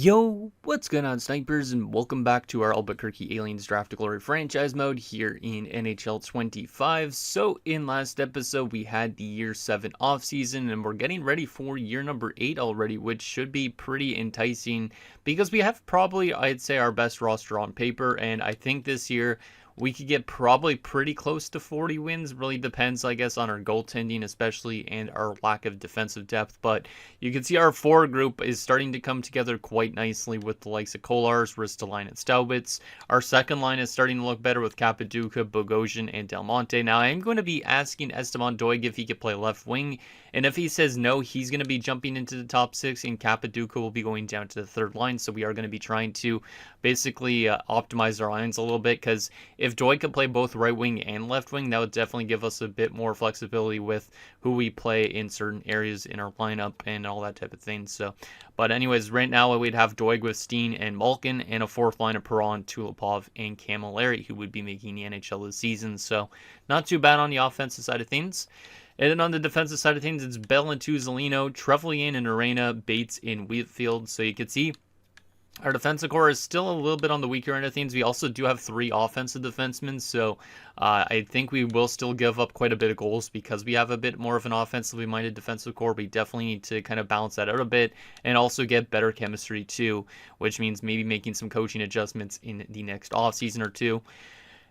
Yo, what's going on, snipers, and welcome back to our Albuquerque Aliens Draft to Glory franchise mode here in NHL 25. So, in last episode, we had the year 7 offseason, and we're getting ready for year number 8 already, which should be pretty enticing because we have probably, I'd say, our best roster on paper, and I think this year we could get probably pretty close to 40 wins. Really depends, I guess, on our goaltending, especially, and our lack of defensive depth. But you can see our forward group is starting to come together quite nicely with the likes of Kolars, Ristolainen, and Staubitz. Our second line is starting to look better with Capaduca, Bogosian, and Del Monte. Now, I am going to be asking Esteban Doig if he could play left wing. And if he says no, he's going to be jumping into the top 6, and Capaduca will be going down to the third line. So we are going to be trying to basically optimize our lines a little bit, because if Doig could play both right wing and left wing, that would definitely give us a bit more flexibility with who we play in certain areas in our lineup and all that type of thing. So, but anyways, right now we'd have Doig with Steen and Malkin, and a fourth line of Perron, Tulipov, and Camilleri, who would be making the NHL this season. So not too bad on the offensive side of things. And then on the defensive side of things, it's Bell and Tuzolino, Trevelyan and Arena, Bates in Wheatfield. So you can see our defensive core is still a little bit on the weaker end of things. We also do have 3 offensive defensemen, so I think we will still give up quite a bit of goals because we have a bit more of an offensively minded defensive core. We definitely need to kind of balance that out a bit and also get better chemistry too, which means maybe making some coaching adjustments in the next offseason or two.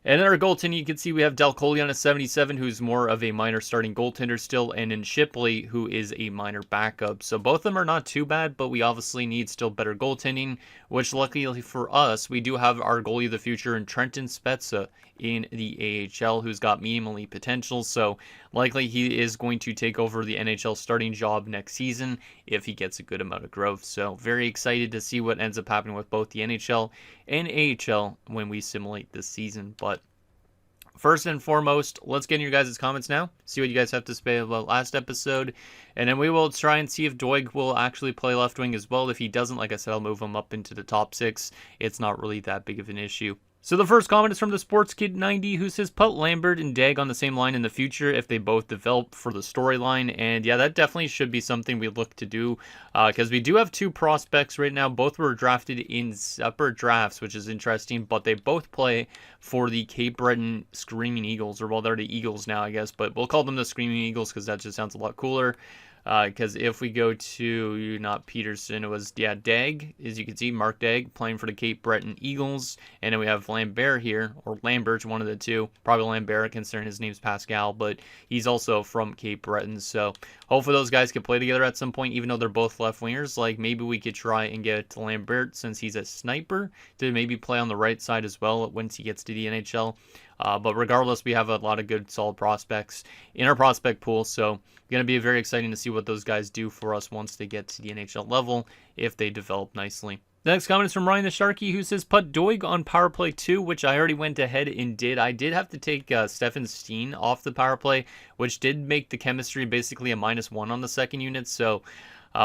And then our goaltending, you can see we have Del Coley on a 77, who's more of a minor starting goaltender still, and in Shipley, who is a minor backup. So both of them are not too bad, but we obviously need still better goaltending, which luckily for us, we do have our goalie of the future in Trenton Spezza in the AHL, who's got medium elite potential. So likely he is going to take over the NHL starting job next season if he gets a good amount of growth. So very excited to see what ends up happening with both the NHL and AHL when we simulate this season. But first and foremost, let's get in your guys' comments now. See what you guys have to say about last episode. And then we will try and see if Doig will actually play left wing as well. If he doesn't, like I said, I'll move him up into the top 6. It's not really that big of an issue. So the first comment is from the Sports Kid 90, who says put Lambert and Dag on the same line in the future if they both develop for the storyline. And yeah, that definitely should be something we look to do, because we do have 2 prospects right now. Both were drafted in separate drafts, which is interesting, but they both play for the Cape Breton Screaming Eagles, or well, they're the Eagles now, I guess, but we'll call them the Screaming Eagles because that just sounds a lot cooler. Because if we go to, not Peterson, it was, yeah, Dag, as you can see, Mark Dag, playing for the Cape Breton Eagles. And then we have Lambert here, or Lambert, one of the two. Probably Lambert, considering his name's Pascal, but he's also from Cape Breton. So hopefully those guys can play together at some point, even though they're both left wingers. Like, maybe we could try and get Lambert, since he's a sniper, to maybe play on the right side as well once he gets to the NHL. But regardless, we have a lot of good, solid prospects in our prospect pool. So going to be very exciting to see what those guys do for us once they get to the NHL level, if they develop nicely. The next comment is from Ryan the Sharky, who says, put Doig on power play 2, which I already went ahead and did. I did have to take Stefan Steen off the power play, which did make the chemistry basically a -1 on the second unit. So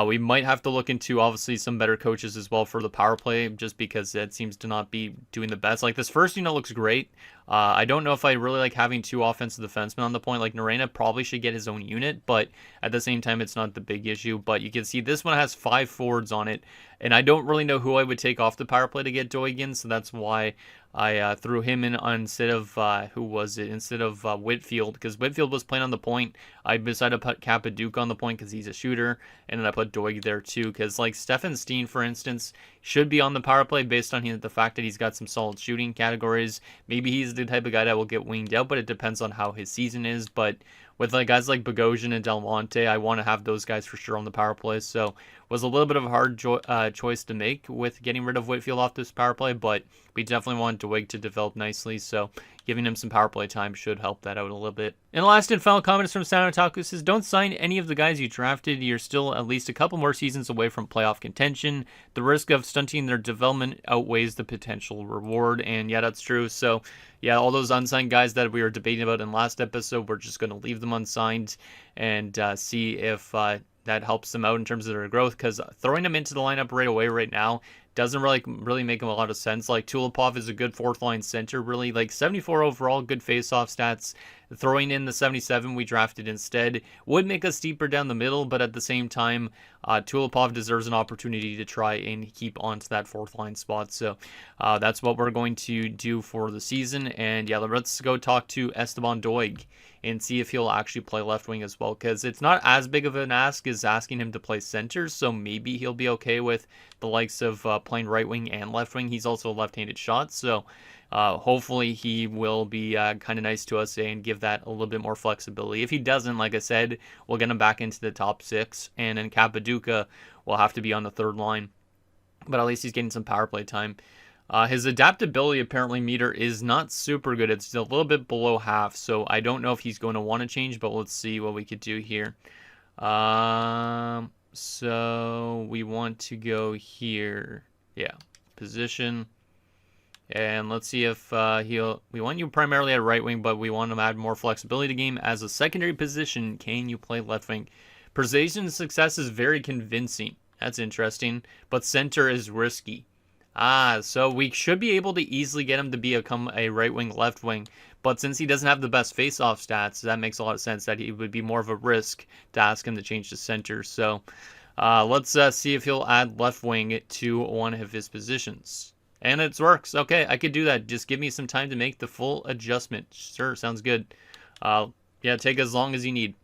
we might have to look into, obviously, some better coaches as well for the power play, just because it seems to not be doing the best. Like, this first unit looks great. I don't know if I really like having 2 offensive defensemen on the point. Like, Norena probably should get his own unit, but at the same time, it's not the big issue. But you can see this one has 5 forwards on it, and I don't really know who I would take off the power play to get Doig in, so that's why I threw him in instead of, who was it? Instead of Whitfield, because Whitfield was playing on the point. I decided to put Capaduca on the point because he's a shooter, and then I put Doig there too, because like Stefan Steen, for instance, should be on the power play based on the fact that he's got some solid shooting categories. Maybe he's the type of guy that will get winged out, but it depends on how his season is. But with like guys like Bogosian and Del Monte, I want to have those guys for sure on the power play. So it was a little bit of a hard choice to make with getting rid of Whitfield off this power play, but we definitely want Doig to develop nicely. So giving him some power play time should help that out a little bit. And the last and final comment is from San Otaku, says, don't sign any of the guys you drafted. You're still at least a couple more seasons away from playoff contention. The risk of stunting their development outweighs the potential reward. And yeah, that's true. So yeah, all those unsigned guys that we were debating about in last episode, we're just going to leave them unsigned and see if that helps them out in terms of their growth, because throwing them into the lineup right away right now doesn't really make a lot of sense. Like Tulipov is a good fourth line center, really, like 74 overall, good face-off stats. Throwing in the 77 we drafted instead would make us deeper down the middle, but at the same time, Tulipov deserves an opportunity to try and keep onto that fourth line spot. So that's what we're going to do for the season. And yeah, let's go talk to Esteban Doig and see if he'll actually play left wing as well, because it's not as big of an ask as asking him to play center, so maybe he'll be okay with the likes of playing right wing and left wing. He's also a left-handed shot, so hopefully he will be kind of nice to us and give that a little bit more flexibility. If he doesn't, like I said, we'll get him back into the top 6, and then Capaduca will have to be on the third line, but at least he's getting some power play time. His adaptability apparently meter is not super good. It's a little bit below half, so I don't know if he's going to want to change, but let's see what we could do here. So we want to go here. Yeah, position. And let's see if we want you primarily at right wing, but we want to add more flexibility to game. As a secondary position, can you play left wing? Precision success is very convincing. That's interesting, but center is risky. So we should be able to easily get him to become a right wing, left wing. But since he doesn't have the best face-off stats, that makes a lot of sense that he would be more of a risk to ask him to change to center. So let's see if he'll add left wing to one of his positions. And it works. Okay, I could do that. Just give me some time to make the full adjustment. Sure, sounds good. Yeah, take as long as you need.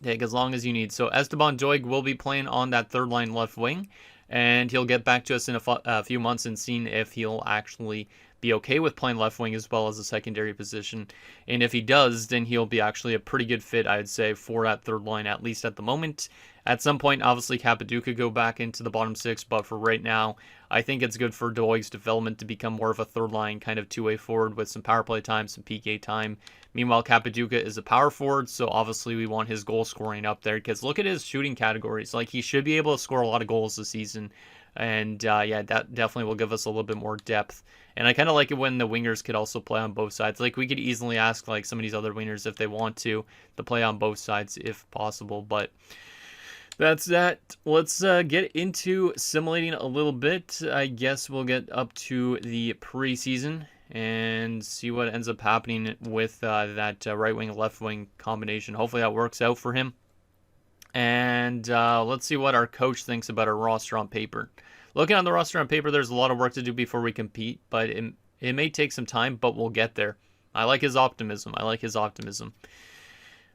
Take as long as you need. So Esteban Doig will be playing on that third line left wing, and he'll get back to us in a few months and seeing if he'll actually be okay with playing left wing as well as a secondary position. And if he does, then he'll be actually a pretty good fit, I'd say, for that third line, at least at the moment. At some point, obviously, Capaduca could go back into the bottom 6, but for right now, I think it's good for Doig's development to become more of a third line kind of two-way forward with some power play time, some PK time. Meanwhile, Capaduca is a power forward, so obviously we want his goal scoring up there, because look at his shooting categories. Like, he should be able to score a lot of goals this season, and yeah, that definitely will give us a little bit more depth. And I kind of like it when the wingers could also play on both sides. Like, we could easily ask like some of these other wingers if they want to play on both sides if possible, but that's that. Let's get into simulating a little bit. I guess we'll get up to the preseason and see what ends up happening with that right wing, left wing combination. Hopefully that works out for him. And let's see what our coach thinks about our roster on paper. Looking on the roster on paper, there's a lot of work to do before we compete, but it may take some time, but we'll get there. I like his optimism.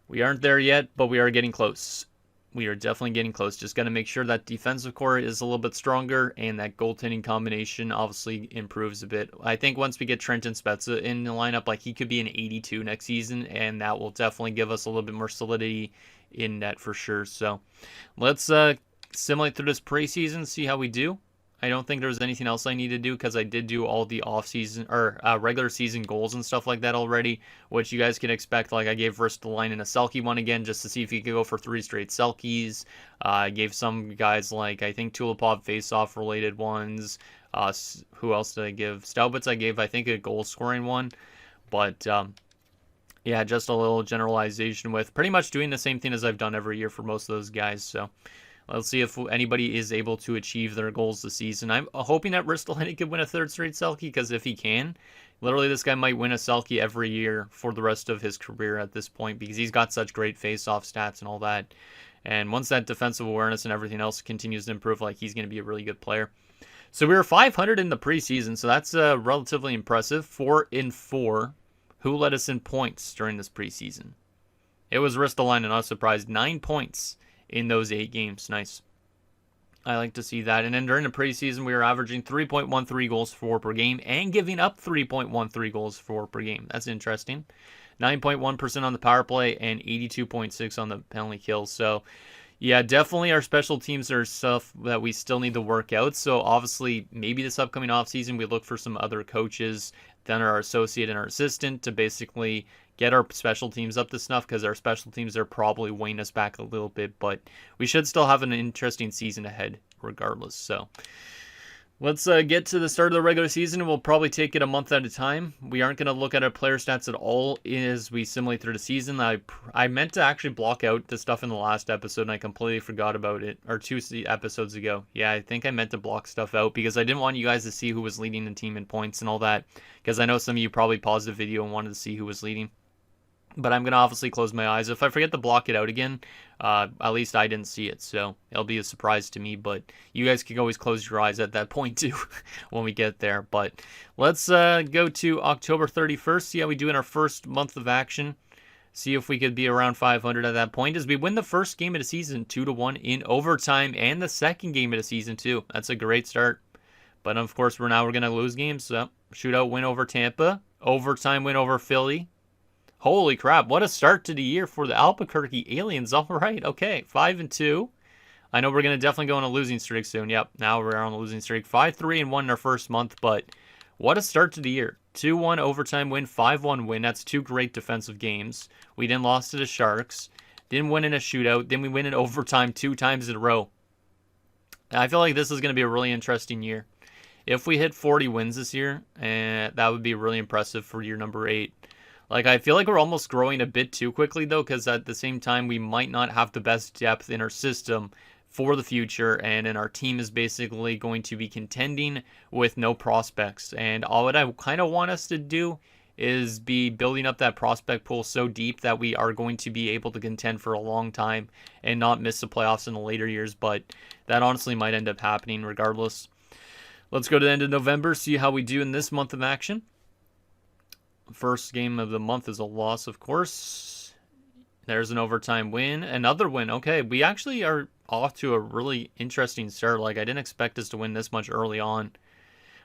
We aren't there yet, but we are getting close. We are definitely getting close. Just got to make sure that defensive core is a little bit stronger and that goaltending combination obviously improves a bit. I think once we get Trenton Spezza in the lineup, like he could be an 82 next season, and that will definitely give us a little bit more solidity in net for sure. So let's simulate through this preseason, see how we do. I don't think there was anything else I need to do because I did do all the off-season or regular season goals and stuff like that already, which you guys can expect. Like I gave Ristolainen a Selke one again just to see if he could go for 3 straight Selkies. I gave some guys like I think Tulipov face-off related ones. Who else did I give? Staubitz I gave I think a goal-scoring one, but yeah, just a little generalization with pretty much doing the same thing as I've done every year for most of those guys. So let's see if anybody is able to achieve their goals this season. I'm hoping that Ristolainen could win a 3rd straight Selke, because if he can, literally this guy might win a Selke every year for the rest of his career at this point, because he's got such great face-off stats and all that. And once that defensive awareness and everything else continues to improve, like he's going to be a really good player. So we were 500 in the preseason, so that's relatively impressive. 4-4. Who led us in points during this preseason? It was Ristolainen, I was surprised. 9 points in those 8 games. Nice. I like to see that. And then during the preseason, we were averaging 3.13 goals for per game and giving up 3.13 goals for per game. That's interesting. 9.1% on the power play and 82.6 on the penalty kills. So, yeah, definitely our special teams are stuff that we still need to work out. So, obviously, maybe this upcoming offseason, we look for some other coaches than our associate and our assistant to basically get our special teams up to snuff, because our special teams are probably weighing us back a little bit, but we should still have an interesting season ahead regardless. So Let's get to the start of the regular season. We'll probably take it a month at a time. We aren't going to look at our player stats at all as we simulate through the season. I meant to actually block out the stuff in the last episode, and I completely forgot about it. Or 2 episodes ago. Yeah, I think I meant to block stuff out because I didn't want you guys to see who was leading the team in points and all that. Because I know some of you probably paused the video and wanted to see who was leading. But I'm going to obviously close my eyes. If I forget to block it out again, at least I didn't see it. So it'll be a surprise to me. But you guys can always close your eyes at that point too when we get there. But let's go to October 31st. See how we do in our first month of action. See if we could be around 500 at that point as we win the first game of the season 2-1 in overtime and the second game of the season too. That's a great start. But of course, we're going to lose games. So shootout win over Tampa. Overtime win over Philly. Holy crap, what a start to the year for the Albuquerque Aliens. All right, okay, 5-2. I know we're going to definitely go on a losing streak soon. Yep, now we're on a losing streak. 5-3-1 in our first month, but what a start to the year. 2-1 overtime win, 5-1 win. That's 2 great defensive games. We didn't lose to the Sharks. Didn't win in a shootout. Then we win in overtime 2 times in a row. I feel like this is going to be a really interesting year. If we hit 40 wins this year, that would be really impressive for year number 8. Like, I feel like we're almost growing a bit too quickly, though, because at the same time, we might not have the best depth in our system for the future, and our team is basically going to be contending with no prospects. And all what I kind of want us to do is be building up that prospect pool so deep that we are going to be able to contend for a long time and not miss the playoffs in the later years, but that honestly might end up happening regardless. Let's go to the end of November, see how we do in this month of action. First game of the month is a loss, of course. There's an overtime win. Another win. Okay, we actually are off to a really interesting start. Like, I didn't expect us to win this much early on.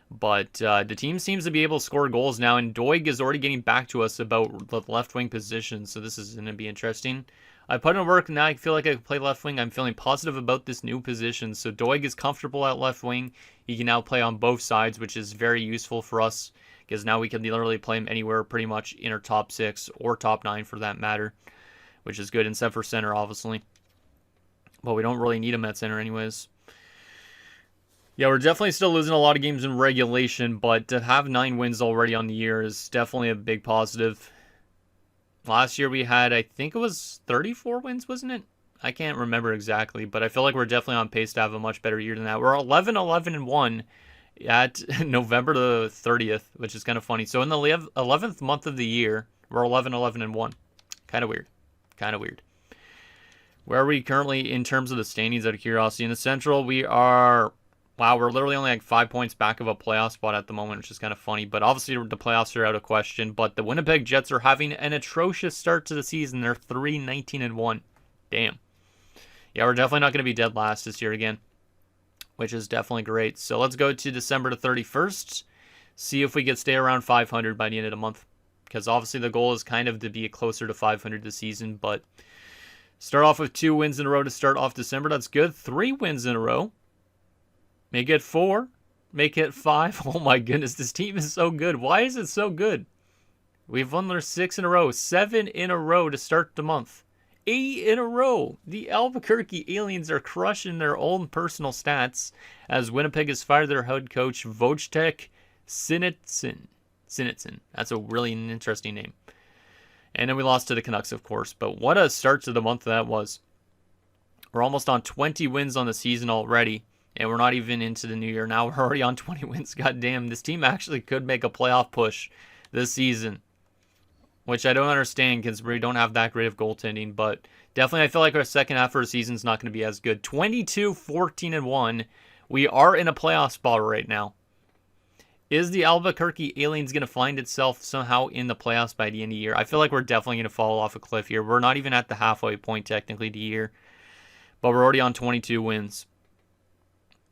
But the team seems to be able to score goals now, and Doig is already getting back to us about the left wing position, so this is going to be interesting. I put in work, now I feel like I can play left wing. I'm feeling positive about this new position. So Doig is comfortable at left wing. He can now play on both sides, which is very useful for us, because now we can literally play him anywhere pretty much in our top 6 or top 9 for that matter, which is good, except for center, obviously. But we don't really need him at center anyways. Yeah, we're definitely still losing a lot of games in regulation, but to have 9 wins already on the year is definitely a big positive. Last year we had, I think it was 34 wins, wasn't it? I can't remember exactly, but I feel like we're definitely on pace to have a much better year than that. We're 11-11-1 at November the 30th, which is kind of funny. So in the 11th month of the year, we're 11-11-1. Kind of weird. Kind of weird. Where are we currently in terms of the standings out of curiosity? In the Central, we are... Wow, we're literally only like 5 points back of a playoff spot at the moment, which is kind of funny. But obviously the playoffs are out of question. But the Winnipeg Jets are having an atrocious start to the season. They're 3-19-1. Damn. Yeah, we're definitely not going to be dead last this year again, which is definitely great. So let's go to December the 31st. See if we can stay around 500 by the end of the month. Because obviously the goal is kind of to be closer to 500 this season. But start off with 2 wins in a row to start off December. That's good. 3 wins in a row. Make it 4. Make it 5. Oh my goodness, this team is so good. Why is it so good? We've won their 6 in a row. 7 in a row to start the month. 8 in a row. The Albuquerque Aliens are crushing their own personal stats as Winnipeg has fired their head coach, Wojtek Sinitsyn. That's a really interesting name. And then we lost to the Canucks, of course. But what a start to the month that was. We're almost on 20 wins on the season already. And we're not even into the new year. Now we're already on 20 wins. God damn, this team actually could make a playoff push this season. Which I don't understand because we don't have that great of goaltending. But definitely I feel like our second half of the season is not going to be as good. 22-14-1. We are in a playoff spot right now. Is the Albuquerque Aliens going to find itself somehow in the playoffs by the end of the year? I feel like we're definitely going to fall off a cliff here. We're not even at the halfway point technically the year. But we're already on 22 wins.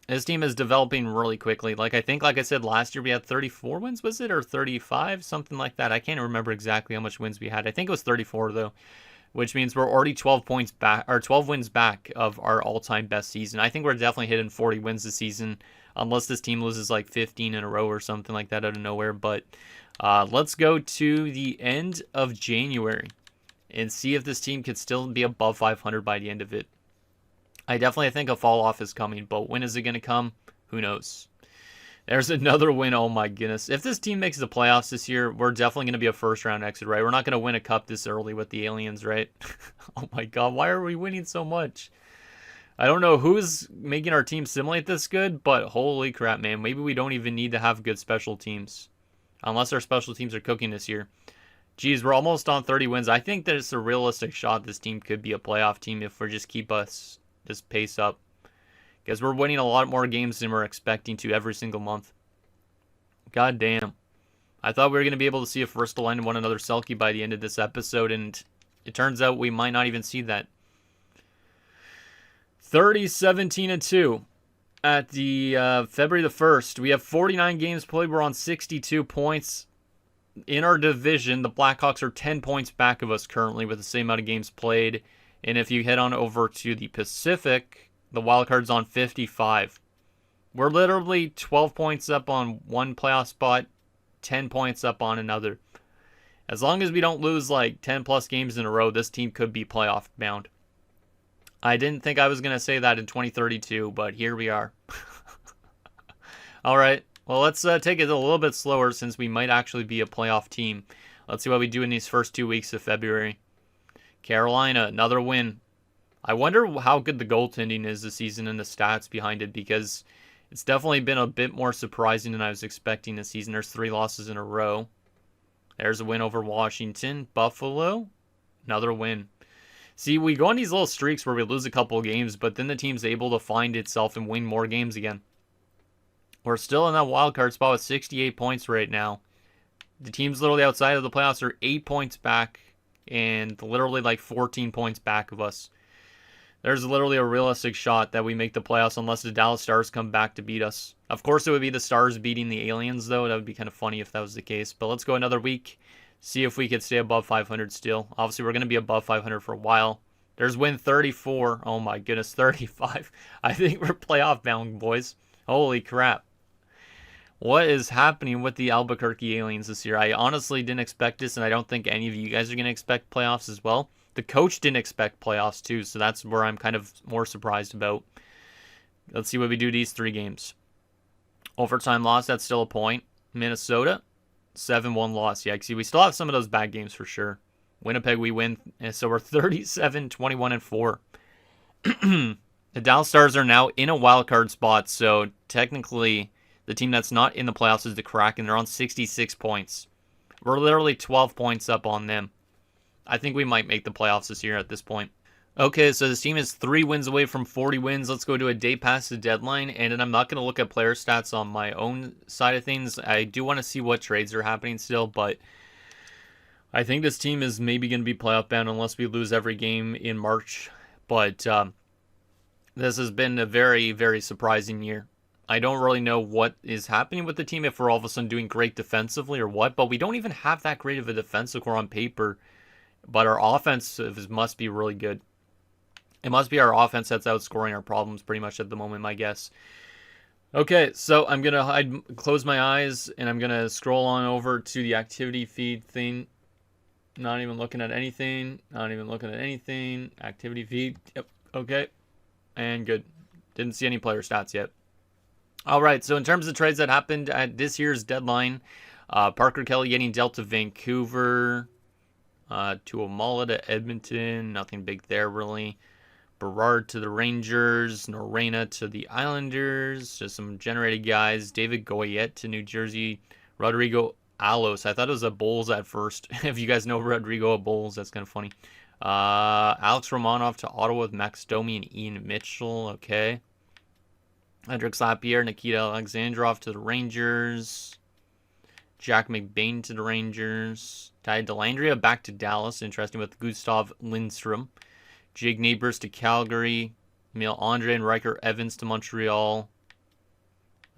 This team is developing really quickly. Like I said, last year we had 34 wins, was it? Or 35? Something like that. I can't remember exactly how much wins we had. I think it was 34, though. Which means we're already 12 points back, or 12 wins back of our all-time best season. I think we're definitely hitting 40 wins this season, unless this team loses like 15 in a row or something like that out of nowhere. But let's go to the end of January and see if this team could still be above 500 by the end of it. I definitely think a fall off is coming, but when is it going to come? Who knows? There's another win. Oh my goodness. If this team makes the playoffs this year, we're definitely going to be a first round exit, right? We're not going to win a cup this early with the aliens, right? Oh my god, why are we winning so much? I don't know who's making our team simulate this good, but holy crap, man. Maybe we don't even need to have good special teams. Unless our special teams are cooking this year. Geez, we're almost on 30 wins. I think that it's a realistic shot this team could be a playoff team if we just keep us this pace up. Because we're winning a lot more games than we're expecting to every single month. God damn. I thought we were going to be able to see a first line and one another Selkie by the end of this episode, and it turns out we might not even see that. 30-17-2 at the February the 1st. We have 49 games played. We're on 62 points. In our division, the Blackhawks are 10 points back of us currently with the same amount of games played. And if you head on over to the Pacific, the wildcard's on 55. We're literally 12 points up on one playoff spot, 10 points up on another. As long as we don't lose like 10 plus games in a row, this team could be playoff bound. I didn't think I was going to say that in 2032, but here we are. All right. Well, let's take it a little bit slower since we might actually be a playoff team. Let's see what we do in these first 2 weeks of February. Carolina, another win. I wonder how good the goaltending is this season and the stats behind it, because it's definitely been a bit more surprising than I was expecting this season. There's 3 losses in a row. There's a win over Washington. Buffalo, another win. See, we go on these little streaks where we lose a couple of games, but then the team's able to find itself and win more games again. We're still in that wild card spot with 68 points right now. The teams literally outside of the playoffs are 8 points back and literally like 14 points back of us. There's literally a realistic shot that we make the playoffs unless the Dallas Stars come back to beat us. Of course, it would be the Stars beating the Aliens, though. That would be kind of funny if that was the case. But let's go another week. See if we could stay above 500 still. Obviously, we're going to be above 500 for a while. There's win 34. Oh my goodness, 35. I think we're playoff bound, boys. Holy crap. What is happening with the Albuquerque Aliens this year? I honestly didn't expect this, and I don't think any of you guys are going to expect playoffs as well. The coach didn't expect playoffs too, so that's where I'm kind of more surprised about. Let's see what we do these 3 games. Overtime loss, that's still a point. Minnesota, 7-1 loss. Yeah, see, we still have some of those bad games for sure. Winnipeg, we win, so we're 37-21-4. The Dallas Stars are now in a wild card spot, so technically the team that's not in the playoffs is the Kraken. They're on 66 points. We're literally 12 points up on them. I think we might make the playoffs this year at this point. Okay, so this team is 3 wins away from 40 wins. Let's go to a day past the deadline, and then I'm not going to look at player stats on my own side of things. I do want to see what trades are happening still, but I think this team is maybe going to be playoff bound unless we lose every game in March. But this has been a very, very surprising year. I don't really know what is happening with the team, if we're all of a sudden doing great defensively or what, but we don't even have that great of a defensive core on paper. But our offense must be really good. It must be our offense that's outscoring our problems pretty much at the moment, my guess. Okay, so I'm going to close my eyes, and I'm going to scroll on over to the activity feed thing. Not even looking at anything. Not even looking at anything. Activity feed. Yep, okay. And good. Didn't see any player stats yet. All right, so in terms of trades that happened at this year's deadline, Parker Kelly getting dealt to Vancouver, to Amala to Edmonton, nothing big there really. Berard to the Rangers, Norena to the Islanders, just some generated guys. David Goyette to New Jersey, Rodrigo Alos. I thought it was a Bulls at first. If you guys know Rodrigo a Bulls, that's kind of funny. Alex Romanov to Ottawa with Max Domi and Ian Mitchell. Okay. Hendrix Lapierre, Nikita Alexandrov to the Rangers. Jack McBain to the Rangers. Ty Dellandrea back to Dallas. Interesting with Gustav Lindstrom. Jake Neighbors to Calgary. Emil Andre and Riker Evans to Montreal.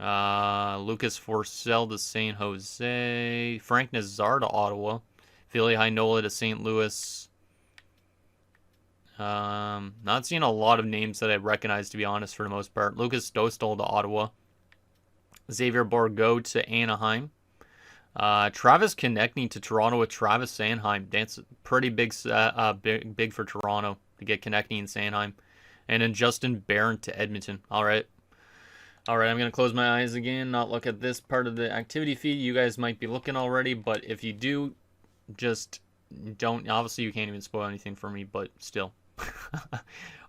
Lucas Forsell to San Jose. Frank Nazar to Ottawa. Philly Heinola to St. Louis. Not seeing a lot of names that I recognize, to be honest, for the most part. Lucas Dostal to Ottawa. Xavier Bourgault to Anaheim. Travis Konechny to Toronto with Travis Sanheim. That's pretty big for Toronto to get Konechny and Sanheim. And then Justin Barron to Edmonton. All right. Alright, I'm going to close my eyes again, not look at this part of the activity feed. You guys might be looking already, but if you do, just don't. Obviously, you can't even spoil anything for me, but still.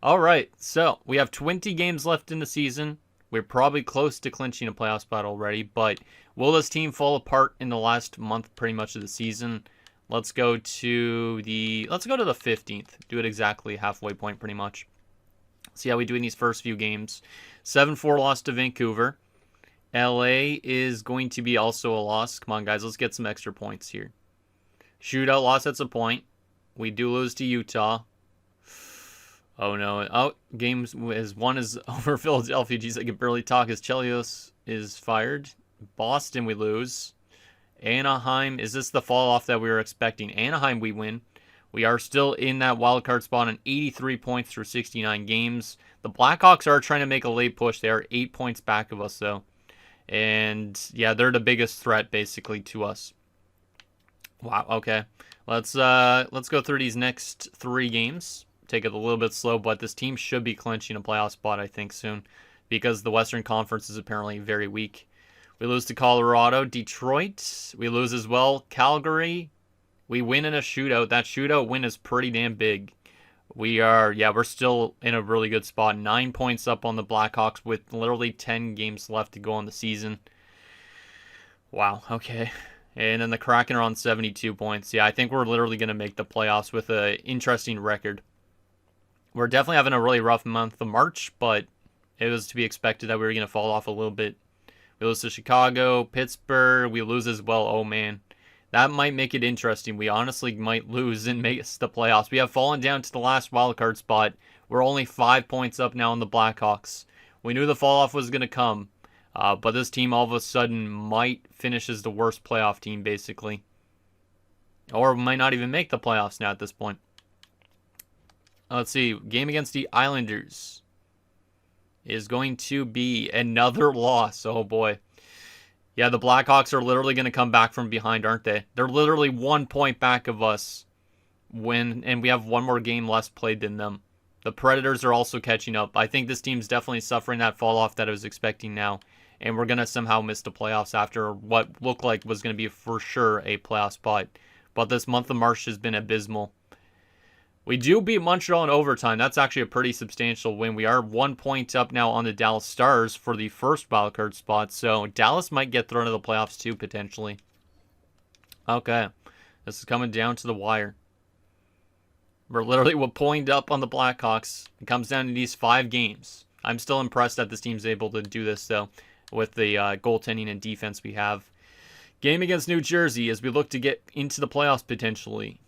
Alright, so we have 20 games left in the season. We're probably close to clinching a playoff spot already, but will this team fall apart in the last month pretty much of the season? Let's go to the 15th. Do it exactly halfway point pretty much. See how we do in these first few games. 7-4 loss to Vancouver. LA is going to be also a loss. Come on, guys. Let's get some extra points here. Shootout loss. That's a point. We do lose to Utah. Oh, no. Oh, games is one is over Philadelphia. Jeez, I can barely talk as Chelios is fired. Boston, we lose. Anaheim. Is this the fall off that we were expecting? Anaheim, we win. We are still in that wild card spot on 83 points through 69 games. The Blackhawks are trying to make a late push. They are 8 points back of us, though. And, yeah, they're the biggest threat, basically, to us. Wow, okay. Let's go through these next 3 games. Take it a little bit slow, but this team should be clinching a playoff spot, I think, soon. Because the Western Conference is apparently very weak. We lose to Colorado. Detroit, we lose as well. Calgary, we win in a shootout. That shootout win is pretty damn big. We're still in a really good spot. 9 points up on the Blackhawks with literally 10 games left to go on the season. Wow, okay. And then the Kraken are on 72 points. Yeah, I think we're literally going to make the playoffs with an interesting record. We're definitely having a really rough month of March, but it was to be expected that we were going to fall off a little bit. We lose to Chicago, Pittsburgh. We lose as well. Oh, man. That might make it interesting. We honestly might lose and miss the playoffs. We have fallen down to the last wildcard spot. We're only 5 points up now on the Blackhawks. We knew the fall-off was going to come, but this team all of a sudden might finish as the worst playoff team, basically. Or might not even make the playoffs now at this point. Let's see. Game against the Islanders is going to be another loss. Oh, boy. Yeah, the Blackhawks are literally going to come back from behind, aren't they? They're literally 1 point back of us and we have one more game less played than them. The Predators are also catching up. I think this team's definitely suffering that fall off that I was expecting now, and we're going to somehow miss the playoffs after what looked like was going to be for sure a playoff spot. But this month of March has been abysmal. We do beat Montreal in overtime. That's actually a pretty substantial win. We are 1 point up now on the Dallas Stars for the first wildcard spot. So Dallas might get thrown to the playoffs too, potentially. Okay. This is coming down to the wire. We're literally 1 point up on the Blackhawks. It comes down to these 5 games. I'm still impressed that this team's able to do this, though, with the goaltending and defense we have. Game against New Jersey as we look to get into the playoffs potentially.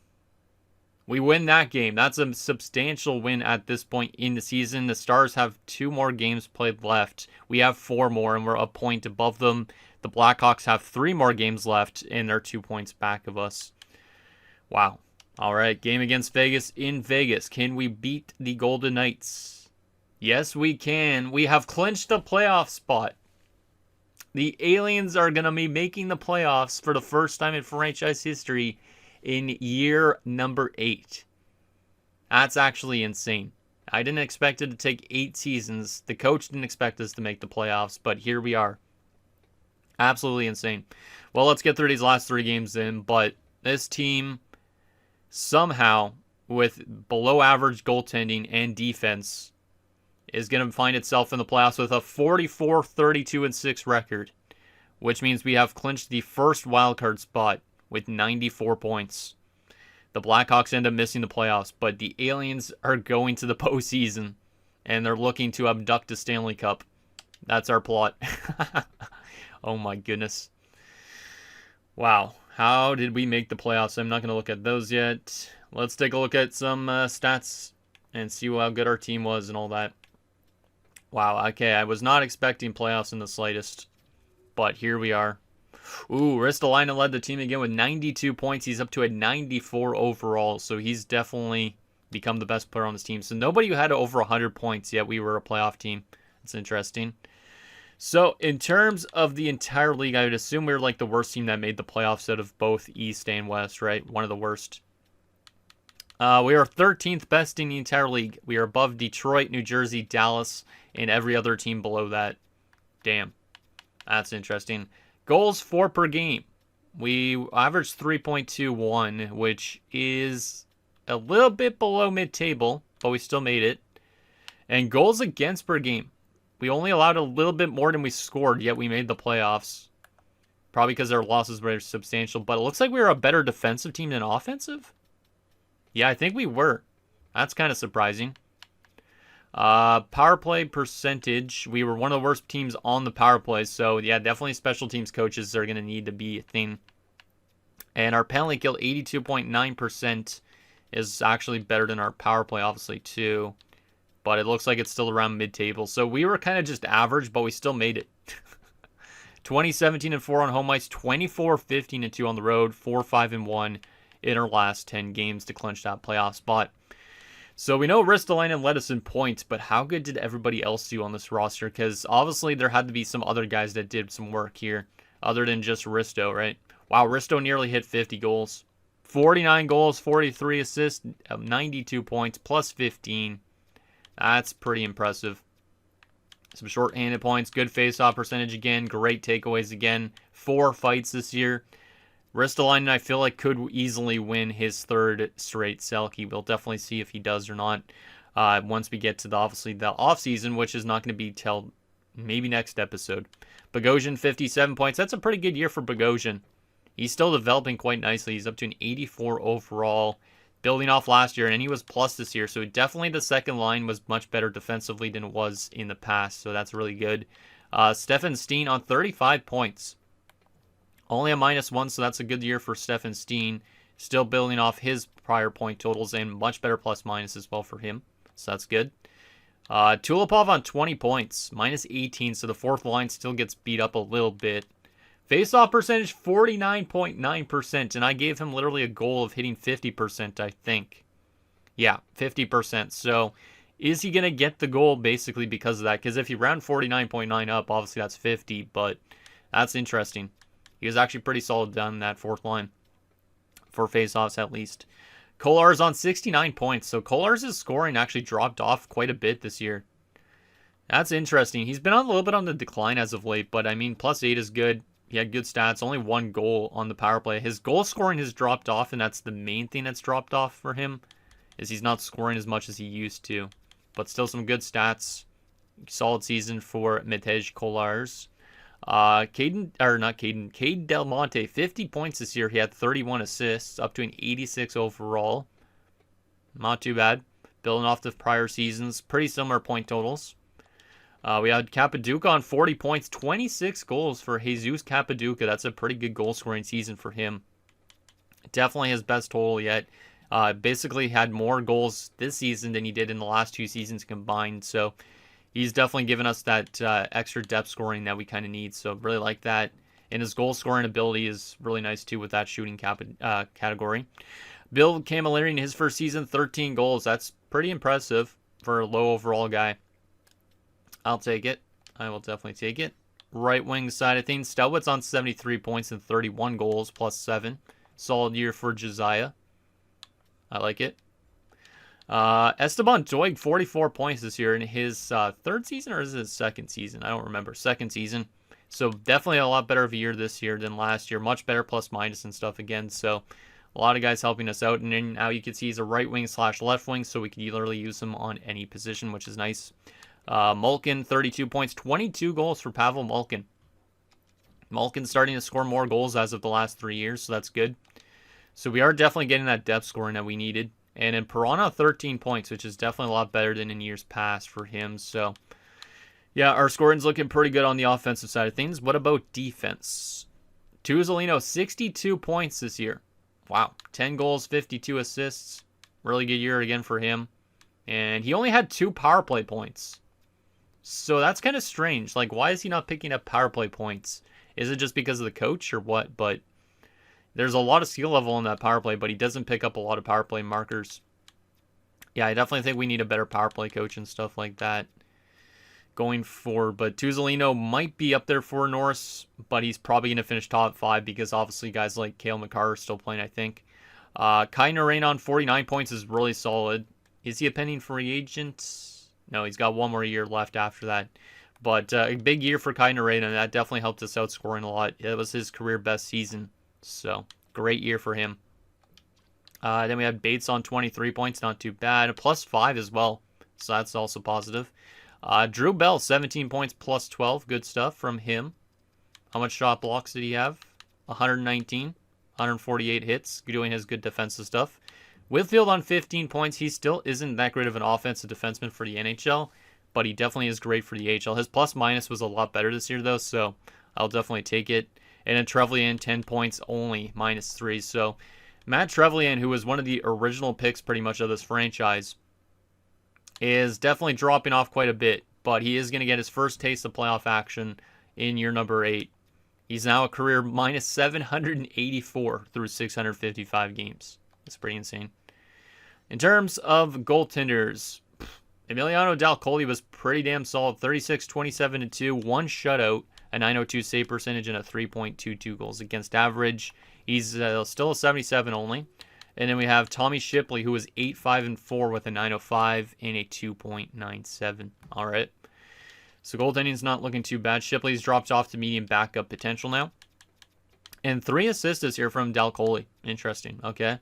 We win that game. That's a substantial win at this point in the season. The Stars have 2 more games played left. We have 4 more, and we're a point above them. The Blackhawks have 3 more games left, and they're 2 points back of us. Wow. All right, game against Vegas in Vegas. Can we beat the Golden Knights? Yes, we can. We have clinched the playoff spot. The Aliens are going to be making the playoffs for the first time in franchise history in year number 8. That's actually insane. I didn't expect it to take 8 seasons. The coach didn't expect us to make the playoffs, but here we are. Absolutely insane. Well, let's get through these last 3 games then, but this team somehow, with below average goaltending and defense, is going to find itself in the playoffs with a 44-32-6 record, which means we have clinched the first wildcard spot with 94 points. The Blackhawks end up missing the playoffs, but the Aliens are going to the postseason, and they're looking to abduct a Stanley Cup. That's our plot. Oh my goodness. Wow. How did we make the playoffs? I'm not going to look at those yet. Let's take a look at some stats and see how good our team was and all that. Wow, okay. I was not expecting playoffs in the slightest, but here we are. Ooh, Ristolainen led the team again with 92 points. He's up to a 94 overall, so he's definitely become the best player on this team. So nobody who had over 100 points, yet we were a playoff team. That's interesting. So in terms of the entire league, I would assume we were like the worst team that made the playoffs out of both East and West, right? One of the worst. We are 13th best in the entire league. We are above Detroit, New Jersey, Dallas, and every other team below that. Damn. That's interesting. Goals for per game. We averaged 3.21, which is a little bit below mid-table, but we still made it. And goals against per game. We only allowed a little bit more than we scored, yet we made the playoffs. Probably because our losses were substantial, but it looks like we were a better defensive team than offensive. Yeah, I think we were. That's kind of surprising. Power play percentage. We were one of the worst teams on the power play, so yeah, definitely special teams coaches are going to need to be a thing. And our penalty kill, 82.9%, is actually better than our power play, obviously, too. But it looks like it's still around mid-table. So we were kind of just average, but we still made it. 20-17-4 on home ice, 24-15-2 on the road, 4-5-1 in our last 10 games to clinch that playoff spot. So we know Ristolainen led us in points, but how good did everybody else do on this roster? Because obviously there had to be some other guys that did some work here, other than just Risto, right? Wow, Risto nearly hit 50 goals. 49 goals, 43 assists, 92 points, plus 15. That's pretty impressive. Some short-handed points, good face-off percentage again, great takeaways again. 4 fights this year. Ristolainen, I feel like, could easily win his 3rd straight Selke. We'll definitely see if he does or not once we get to obviously the offseason, which is not going to be till maybe next episode. Bogosian, 57 points. That's a pretty good year for Bogosian. He's still developing quite nicely. He's up to an 84 overall, building off last year, and he was plus this year. So definitely the second line was much better defensively than it was in the past. So that's really good. Stefan Steen on 35 points. Only a -1, so that's a good year for Stefan Steen. Still building off his prior point totals and much better plus-minus as well for him. So that's good. Tulipov on 20 points, -18, so the fourth line still gets beat up a little bit. Face-off percentage, 49.9%, and I gave him literally a goal of hitting 50%, I think. Yeah, 50%. So is he going to get the goal basically because of that? Because if you round 49.9 up, obviously that's 50, but that's interesting. He was actually pretty solid down that fourth line for face-offs at least. Kolar's on 69 points, so Kolar's scoring actually dropped off quite a bit this year. That's interesting. He's been on a little bit on the decline as of late, but I mean, +8 is good. He had good stats, only 1 goal on the power play. His goal scoring has dropped off, and that's the main thing that's dropped off for him, is he's not scoring as much as he used to. But still some good stats. Solid season for Matej Kolars. Cade Del Monte, 50 points this year. He had 31 assists, up to an 86 overall. Not too bad. Building off the prior seasons. Pretty similar point totals. We had Capaduca on 40 points, 26 goals for Jesus Capaduca. That's a pretty good goal-scoring season for him. Definitely his best total yet. Basically had more goals this season than he did in the last 2 seasons combined. So he's definitely given us that extra depth scoring that we kind of need. So really like that. And his goal-scoring ability is really nice too with that shooting category. Bill Camilleri in his first season, 13 goals. That's pretty impressive for a low overall guy. I'll take it. I will definitely take it. Right wing side of things, Stelwitt's on 73 points and 31 goals, +7. Solid year for Josiah. I like it. Esteban Doig, 44 points this year in his 3rd season, or is it his 2nd season? I don't remember. 2nd season. So definitely a lot better of a year this year than last year. Much better plus-minus and stuff again. So a lot of guys helping us out. And then now you can see he's a right wing / left wing, so we can literally use him on any position, which is nice. Malkin, 32 points, 22 goals for Pavel Malkin. Malkin's starting to score more goals as of the last 3 years, so that's good. So we are definitely getting that depth scoring that we needed. And in Piranha, 13 points, which is definitely a lot better than in years past for him. So, yeah, our scoring's looking pretty good on the offensive side of things. What about defense? Tuzolino, 62 points this year. Wow, 10 goals, 52 assists. Really good year again for him. And he only had 2 power play points. So that's kind of strange. Like, why is he not picking up power play points? Is it just because of the coach or what? But there's a lot of skill level in that power play, but he doesn't pick up a lot of power play markers. Yeah, I definitely think we need a better power play coach and stuff like that going forward. But Tuzolino might be up there for Norris, but he's probably going to finish top 5 because obviously guys like Cale Makar are still playing, I think. Kai Narain on 49 points is really solid. Is he a pending free agent? No, he's got 1 more year left after that. But a big year for Kai Nareda, and that definitely helped us out scoring a lot. It was his career best season. So, great year for him. Then we had Bates on 23 points, not too bad. A +5 as well, so that's also positive. Drew Bell, 17 points, +12. Good stuff from him. How much shot blocks did he have? 119, 148 hits, doing his good defensive stuff. Whitfield on 15 points. He still isn't that great of an offensive defenseman for the NHL, but he definitely is great for the AHL. His plus-minus was a lot better this year, though, so I'll definitely take it. And then Trevelyan, 10 points only, -3. So Matt Trevelyan, who was one of the original picks pretty much of this franchise, is definitely dropping off quite a bit, but he is going to get his first taste of playoff action in year number 8. He's now a career -784 through 655 games. That's pretty insane. In terms of goaltenders, Emiliano Dalcoli was pretty damn solid. 36, 27, and 2, one shutout, a .902 save percentage, and a 3.22 goals against average. He's still a 77 only. And then we have Tommy Shipley, who was 8, 5, and 4 with a .905 and a 2.97. All right. So goaltending's not looking too bad. Shipley's dropped off to medium backup potential now. And 3 assists this year from Dalcoli. Interesting. Okay.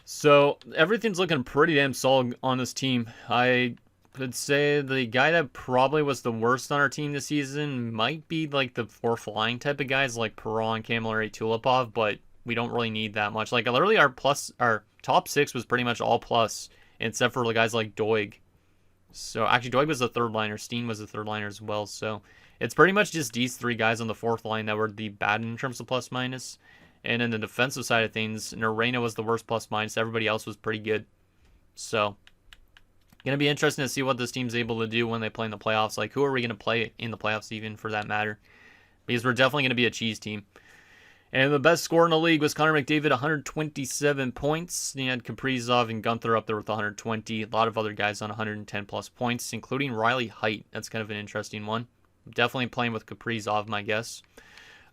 So everything's looking pretty damn solid on this team. I would say the guy that probably was the worst on our team this season might be like the 4 flying type of guys like Perron, Camilleri, Tulipov, but we don't really need that much. Like literally our top 6 was pretty much all plus, except for the guys like Doig. So actually Doig was the 3rd liner, Steen was the 3rd liner as well. So it's pretty much just these 3 guys on the 4th line that were the bad in terms of plus minus. And in the defensive side of things, Narena was the worst plus minus. Everybody else was pretty good. So going to be interesting to see what this team's able to do when they play in the playoffs. Like, who are we going to play in the playoffs even, for that matter? Because we're definitely going to be a cheese team. And the best scorer in the league was Connor McDavid, 127 points. You had Kaprizov and Gunther up there with 120. A lot of other guys on 110-plus points, including Riley Heidt. That's kind of an interesting one. Definitely playing with Kaprizov, my guess.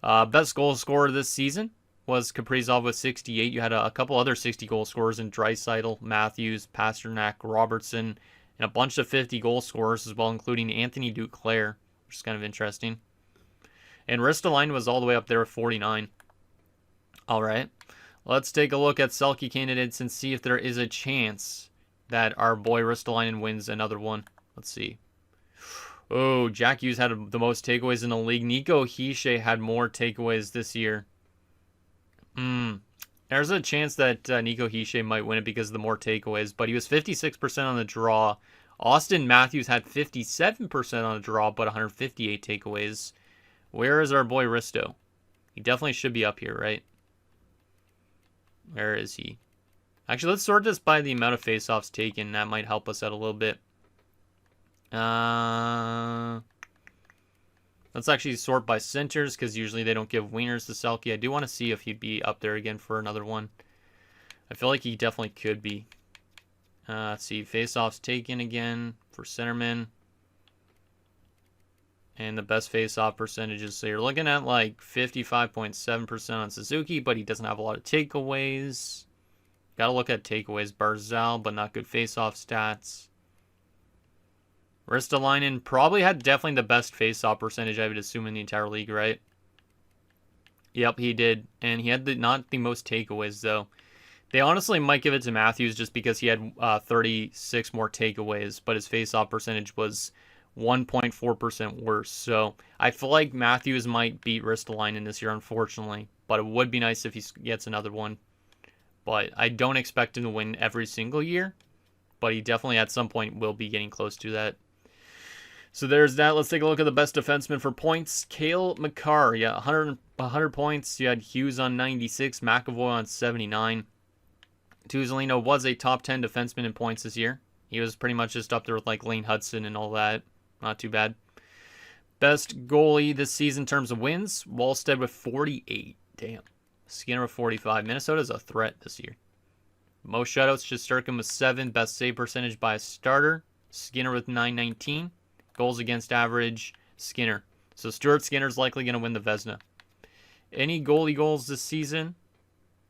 Best goal scorer this season was Kaprizov with 68. You had a couple other 60-goal scorers in Draisaitl, Matthews, Pasternak, Robertson, and a bunch of 50-goal scorers as well, including Anthony Duclair, which is kind of interesting. And Ristolainen was all the way up there with 49. All right, let's take a look at Selke candidates and see if there is a chance that our boy Ristolainen wins another one. Let's see. Oh, Jack Hughes had the most takeaways in the league. Nico Hischier had more takeaways this year. There's a chance that Nico Hischier might win it because of the more takeaways, but he was 56% on the draw. Austin Matthews had 57% on the draw, but 158 takeaways. Where is our boy Risto? He definitely should be up here, right? Where is he? Actually, let's sort this by the amount of faceoffs taken. That might help us out a little bit. Let's actually sort by centers, because usually they don't give wieners to Selke. I do want to see if he'd be up there again for another one. I feel like he definitely could be. Let's see. Faceoffs taken again for centerman. And the best face-off percentages. So you're looking at like 55.7% on Suzuki, but he doesn't have a lot of takeaways. Got to look at takeaways. Barzal, but not good face-off stats. Ristolainen probably had definitely the best face-off percentage, I would assume, in the entire league, right? Yep, he did. And he had not the most takeaways, though. They honestly might give it to Matthews just because he had 36 more takeaways, but his face-off percentage was 1.4% worse. So I feel like Matthews might beat Ristolainen this year, unfortunately. But it would be nice if he gets another one. But I don't expect him to win every single year. But he definitely at some point will be getting close to that. So there's that. Let's take a look at the best defenseman for points. Cale Makar, yeah, 100 points. You had Hughes on 96, McAvoy on 79. Tuzolino was a top 10 defenseman in points this year. He was pretty much just up there with like Lane Hudson and all that. Not too bad. Best goalie this season in terms of wins, Wallstead with 48. Damn. Skinner with 45. Minnesota's a threat this year. Most shutouts, Shesterkin with 7. Best save percentage by a starter, Skinner with 919. Goals against average, Skinner. So Stuart Skinner's likely going to win the Vezina. Any goalie goals this season?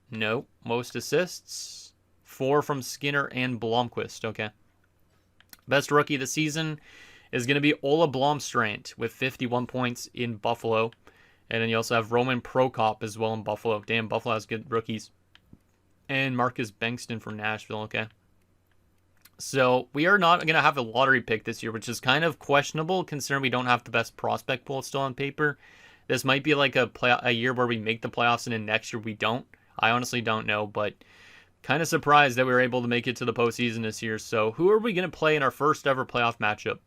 No. Most assists? 4 from Skinner and Blomqvist. Okay. Best rookie of the season is going to be Ola Blomstrand with 51 points in Buffalo. And then you also have Roman Prokop as well in Buffalo. Damn, Buffalo has good rookies. And Marcus Bengtsson from Nashville, okay. So we are not going to have a lottery pick this year, which is kind of questionable considering we don't have the best prospect pool still on paper. This might be like a year where we make the playoffs and then next year we don't. I honestly don't know, but kind of surprised that we were able to make it to the postseason this year. So who are we going to play in our first ever playoff matchup?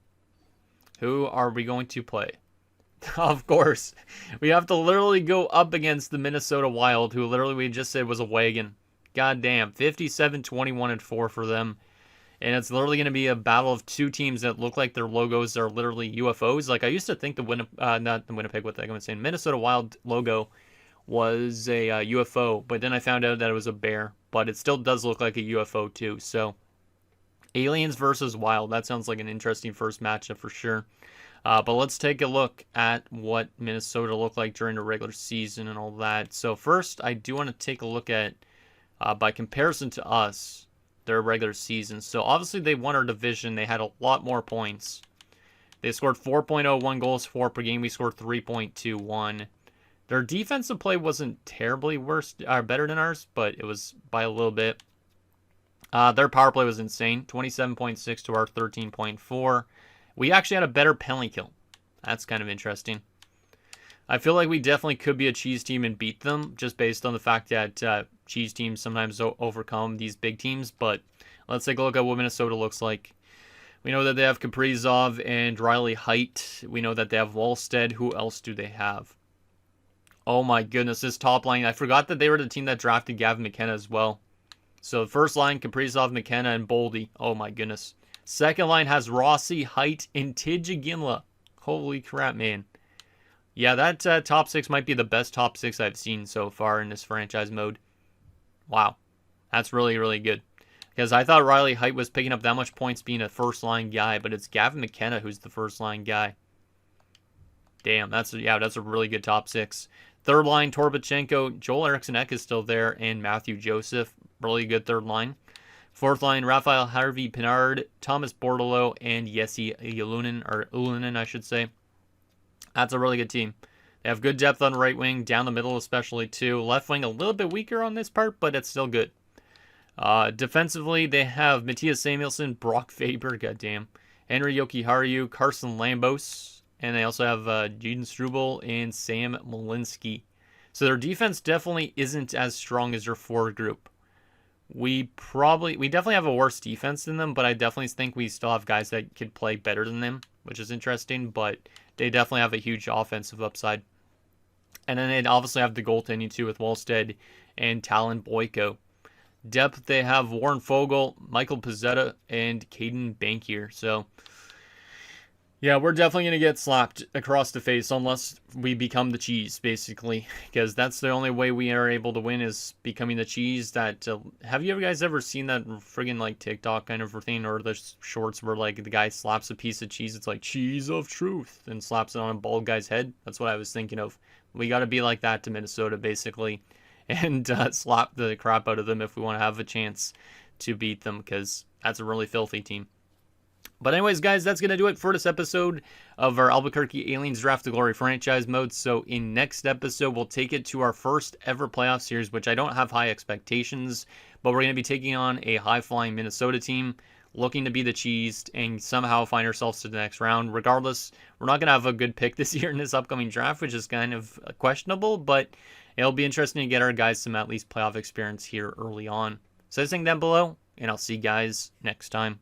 Who are we going to play? Of course, we have to literally go up against the Minnesota Wild, who literally we just said was a wagon. God damn, 57, 21, and 4 for them. And it's literally going to be a battle of two teams that look like their logos are literally UFOs. Like, I used to think not the Winnipeg, what the heck am I saying? Minnesota Wild logo was a UFO, but then I found out that it was a bear. But it still does look like a UFO too. So, Aliens versus Wild. That sounds like an interesting first matchup for sure. But let's take a look at what Minnesota looked like during the regular season and all that. So first, I do want to take a look at, by comparison to us, their regular season. So obviously they won our division. They had a lot more points. They scored 4.01 goals for per game. We scored 3.21. Their defensive play wasn't terribly better than ours, but it was by a little bit. Their power play was insane. 27.6 to our 13.4. We actually had a better penalty kill. That's kind of interesting. I feel like we definitely could be a cheese team and beat them just based on the fact that cheese teams sometimes overcome these big teams. But let's take a look at what Minnesota looks like. We know that they have Kaprizov and Riley Height. We know that they have Wallstead. Who else do they have? Oh my goodness, this top line. I forgot that they were the team that drafted Gavin McKenna as well. So the first line, Kaprizov, McKenna, and Boldy. Oh my goodness. Second line has Rossi, Height, and Tijagimla. Holy crap, man. Yeah, that top six might be the best top six I've seen so far in this franchise mode. Wow. That's really, really good. Because I thought Riley Height was picking up that much points being a first-line guy, but it's Gavin McKenna who's the first-line guy. Damn, that's a really good top six. Third line, Torbachenko, Joel Eriksson Ek is still there, and Matthew Joseph. Really good third line. Fourth line, Raphael Harvey Pinard, Thomas Bordeleau, and Jesse Ulunen, I should say. That's a really good team. They have good depth on right wing, down the middle especially too. Left wing a little bit weaker on this part, but it's still good. Defensively, they have Matthias Samuelsson, Brock Faber, goddamn, Henry Jokiharju, Carson Lambos, and they also have Jaden Struble and Sam Malinsky. So their defense definitely isn't as strong as their forward group. We definitely have a worse defense than them, but I definitely think we still have guys that could play better than them, which is interesting, but they definitely have a huge offensive upside. And then they obviously have the goaltending too with Wallstead and Talon Boyko. Depth, they have Warren Fogle, Michael Pizzetta, and Caden Bankier. So, yeah, we're definitely going to get slapped across the face unless we become the cheese, basically. Because that's the only way we are able to win is becoming the cheese. That have you guys ever seen that friggin' like TikTok kind of thing? Or the shorts where like the guy slaps a piece of cheese. It's like cheese of truth. And slaps it on a bald guy's head. That's what I was thinking of. We got to be like that to Minnesota, basically. And slap the crap out of them if we want to have a chance to beat them. Because that's a really filthy team. But anyways, guys, that's going to do it for this episode of our Albuquerque Aliens Draft to Glory franchise mode. So in next episode, we'll take it to our first ever playoff series, which I don't have high expectations, but we're going to be taking on a high-flying Minnesota team, looking to be the cheese and somehow find ourselves to the next round. Regardless, we're not going to have a good pick this year in this upcoming draft, which is kind of questionable, but it'll be interesting to get our guys some at least playoff experience here early on. So this thing down below, and I'll see you guys next time.